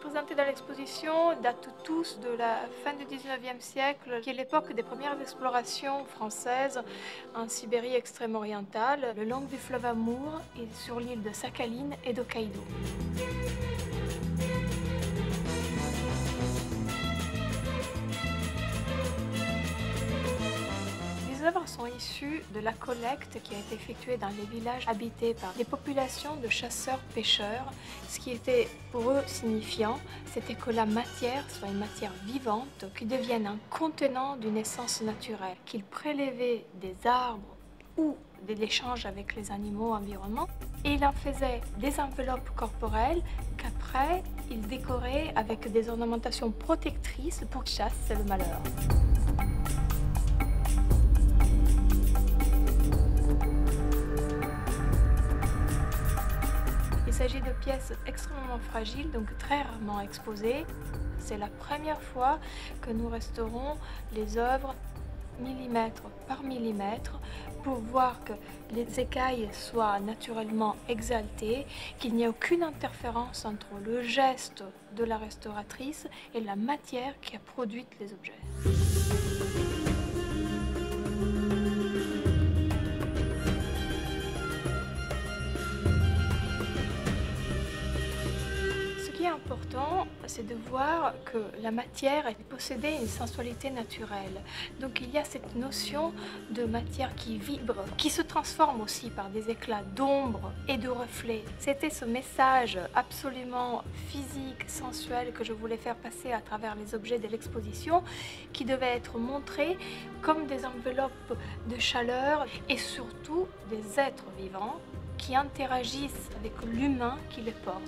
présentés dans l'exposition datent tous de la fin du 19e siècle, qui est l'époque des premières explorations françaises en Sibérie extrême orientale, le long du fleuve Amour et sur l'île de Sakhaline et d'Hokkaido. Les œuvres sont issues de la collecte qui a été effectuée dans les villages habités par des populations de chasseurs-pêcheurs. Ce qui était pour eux signifiant, c'était que la matière soit une matière vivante qui devienne un contenant d'une essence naturelle, qu'ils prélevaient des arbres ou de l'échange avec les animaux environnants, et il en faisait des enveloppes corporelles qu'après il décorait avec des ornementations protectrices pour chasser le malheur. Il s'agit de pièces extrêmement fragiles, donc très rarement exposées. C'est la première fois que nous restaurons les œuvres millimètre par millimètre pour voir que les écailles soient naturellement exaltées, qu'il n'y ait aucune interférence entre le geste de la restauratrice et la matière qui a produit les objets. Ce qui est important, c'est de voir que la matière possédait une sensualité naturelle. Donc il y a cette notion de matière qui vibre, qui se transforme aussi par des éclats d'ombre et de reflets. C'était ce message absolument physique, sensuel que je voulais faire passer à travers les objets de l'exposition, qui devait être montré comme des enveloppes de chaleur et surtout des êtres vivants qui interagissent avec l'humain qui les porte.